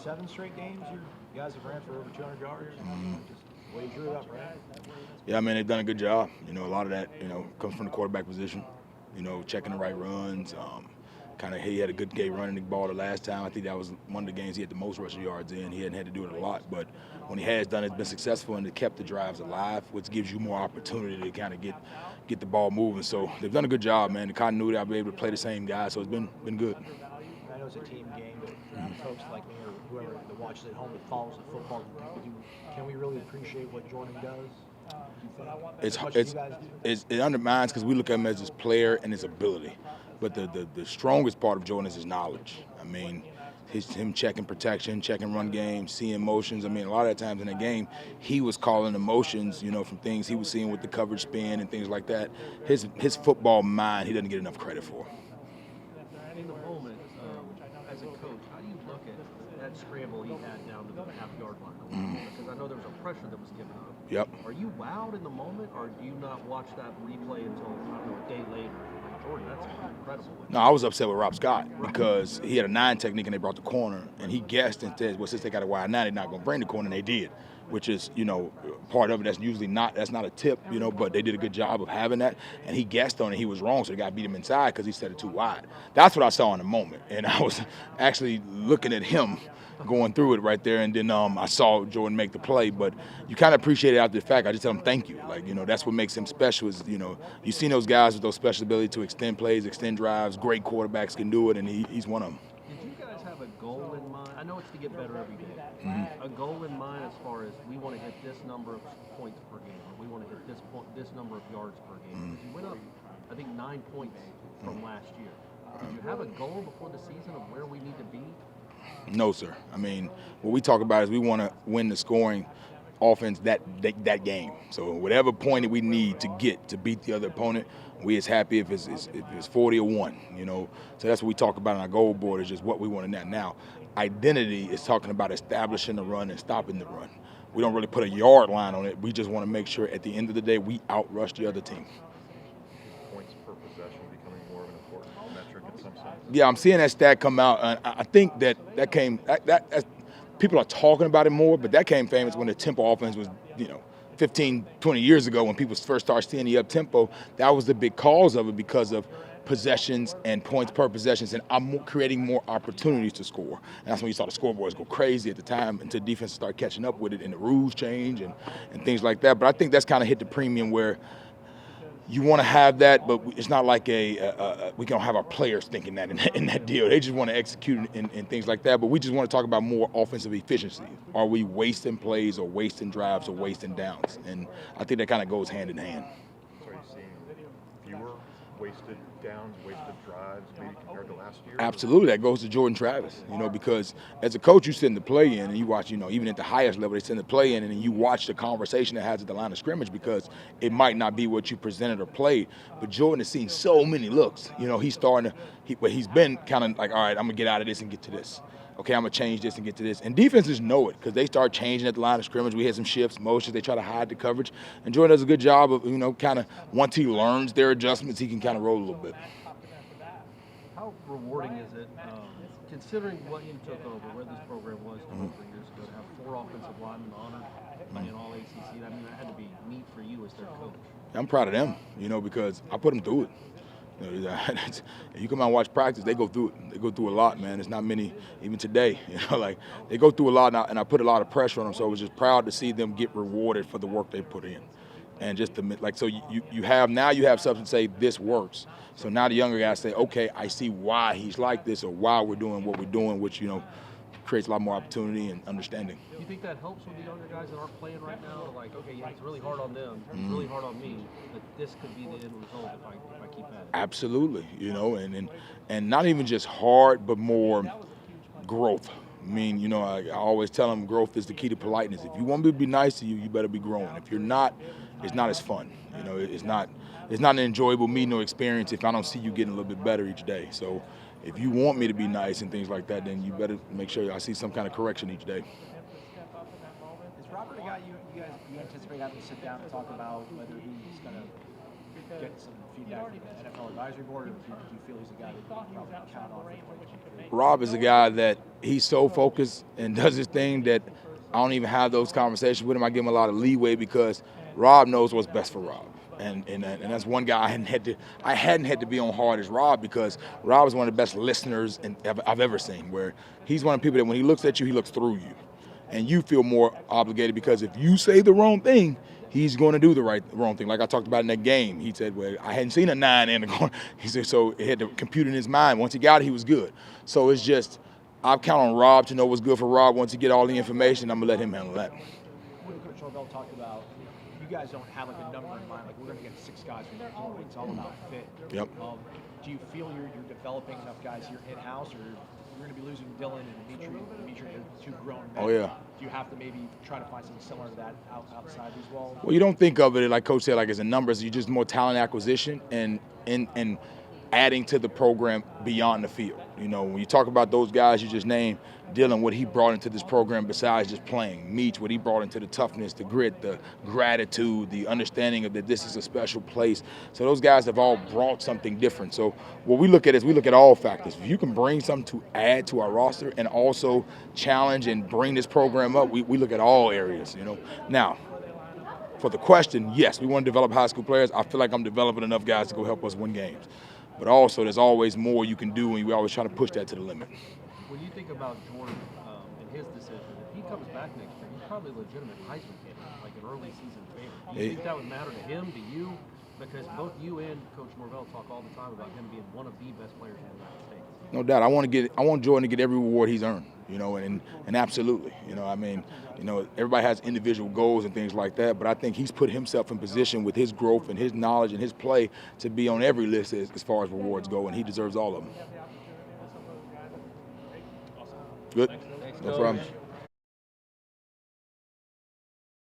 7 straight games you guys have ran for over 200 yards? Just the way you drew it up, right? Yeah, I mean, they've done a good job. A lot of that, comes from the quarterback position, checking the right runs. He had a good game running the ball the last time. I think that was one of the games he had the most rushing yards in. He hadn't had to do it a lot, but when he has done it, it's been successful and it kept the drives alive, which gives you more opportunity to kind of get the ball moving. So they've done a good job, man. The continuity, I've been able to play the same guy, so it's been good. I know it's a team game, but for folks like me or whoever that watches at home that follows the football, can we really appreciate what Jordan does? It undermines because we look at him as his player and his ability, but the strongest part of Jordan is his knowledge. I mean, him checking protection, checking run game, seeing motions. I mean, a lot of times in the game, he was calling the motions, from things he was seeing with the coverage spin and things like that. His football mind, he doesn't get enough credit for. In the moment, as a coach, how do you look at that scramble he had down to the half-yard line? Because I know there was a pressure that was given up. Yep. Are you wowed in the moment, or do you not watch that replay until a day later? Like, Jordan, that's incredible. No, I was upset with Rob Scott because he had a 9 technique and they brought the corner, and he guessed and said, well, since they got a wide 9, they're not going to bring the corner, and they did, which is, part of it. That's not a tip, but they did a good job of having that, and he guessed on it. He was wrong, so the guy beat him inside because he set it too wide. That's what I saw in the moment, and I was actually looking at him going through it right there, and then I saw Jordan make the play, but you kind of appreciate it after the fact. I just tell him thank you. That's what makes him special is, you've seen those guys with those special ability to extend plays, extend drives. Great quarterbacks can do it, and he's one of them. Did you guys have a goal in mind? I know it's to get better every day. A goal in mind as far as we want to hit this number of points per game, or we want to hit this number of yards per game. You went up, I think, 9 points from last year. Did you have a goal before the season of where we need to be? No, sir. I mean, what we talk about is we want to win the scoring offense that game. So whatever point that we need to get to beat the other opponent, we is happy if it's 40 or 1, So that's what we talk about on our goal board is just what we want in that. Now, identity is talking about establishing the run and stopping the run. We don't really put a yard line on it. We just want to make sure at the end of the day we outrush the other team. Points per possession becoming more of an important metric in some sense. Yeah, I'm seeing that stat come out, and I think that people are talking about it more, but that came famous when the tempo offense was, 15, 20 years ago when people first started seeing the up-tempo. That was the big cause of it because of possessions and points per possessions, and I'm creating more opportunities to score. And that's when you saw the scoreboards go crazy at the time until defense started catching up with it and the rules change and things like that. But I think that's kind of hit the premium where you want to have that, but it's not like we don't have our players thinking that in that deal. They just want to execute and things like that. But we just want to talk about more offensive efficiency. Are we wasting plays or wasting drives or wasting downs? And I think that kind of goes hand in hand. So are you seeing fewer wasted downs, wasted drives, maybe compared to last year? Absolutely, that goes to Jordan Travis. Because as a coach, you send the play in, and you watch. Even at the highest level, they send the play in, and you watch the conversation that has at the line of scrimmage because it might not be what you presented or played. But Jordan has seen so many looks. He's starting to. He's been kind of like, all right, I'm gonna get out of this and get to this. Okay, I'm gonna change this and get to this. And defenses know it because they start changing at the line of scrimmage. We had some shifts, motions. They try to hide the coverage, and Jordan does a good job of, kind of once he learns their adjustments, he can kind of roll a little bit. How rewarding is it, considering what you took over, where this program was 2 or 3 years ago, to have 4 offensive linemen honored by an all-ACC? I mean, that had to be neat for you as their coach. I'm proud of them, because I put them through it. If you come out and watch practice, they go through it. They go through a lot, man. There's not many, even today. They go through a lot, and I put a lot of pressure on them. So I was just proud to see them get rewarded for the work they put in, and just so you have something to say this works. So now the younger guys say, okay, I see why he's like this or why we're doing what we're doing, which creates a lot more opportunity and understanding. Do you think that helps with the younger guys that aren't playing right now? Like, okay, yeah, it's really hard on them, it's really hard on me, but this could be the end result if I keep at it. Absolutely, and not even just hard, but more growth. I mean, I always tell them growth is the key to politeness. If you want me to be nice to you, you better be growing. If you're not, it's not as fun. It's not an enjoyable meeting or experience if I don't see you getting a little bit better each day. So if you want me to be nice and things like that, then you better make sure I see some kind of correction each day. Is Robert a guy you anticipate having to sit down and talk about whether he's going to get some feedback from the NFL advisory board, or do you feel he's a guy that you can probably count on for 2023? Rob is a guy that he's so focused and does his thing that I don't even have those conversations with him. I give him a lot of leeway because Rob knows what's best for Rob. And that's one guy I hadn't had to be on hard as Rob, because Rob is one of the best listeners I've ever seen, where he's one of the people that when he looks at you, he looks through you. And you feel more obligated because if you say the wrong thing, he's going to do the wrong thing. Like I talked about in that game, he said, well, I hadn't seen a 9 in the corner. He said, so it had to compute in his mind. Once he got it, he was good. So it's just, I count on Rob to know what's good for Rob. Once he get all the information, I'm going to let him handle that. When Coach Norvell talked about, you guys don't have like a number in mind, like we're going to get 6 guys from the corner. It's all about fit. Yep. Do you feel you're developing enough guys here in-house, or you're going to be losing Dylan and Dimitri, the 2 grown men? Oh, yeah. Do you have to maybe try to find something similar to that outside these walls? Well, you don't think of it, like Coach said, like as a numbers. You're just more talent acquisition and adding to the program beyond the field. You know, when you talk about those guys you just named, Dylan, what he brought into this program besides just playing, Meach, what he brought into the toughness, the grit, the gratitude, the understanding of that this is a special place. So those guys have all brought something different. So what we look at is we look at all factors. If you can bring something to add to our roster and also challenge and bring this program up, we look at all areas, you know. Now, for the question, yes, we want to develop high school players. I feel like I'm developing enough guys to go help us win games. But also, there's always more you can do, and we always try to push that to the limit. When you think about Jordan and his decision, if he comes back next year, he's probably a legitimate Heisman candidate, like an early season favorite. Do you think that would matter to him, to you? Because both you and Coach Norvell talk all the time about him being one of the best players in the United States. No doubt. I want Jordan to get every reward he's earned, you know, and absolutely. You know, I mean, you know, everybody has individual goals and things like that, but I think he's put himself in position with his growth and his knowledge and his play to be on every list as far as rewards go, and he deserves all of them. Good. Thanks, No problem.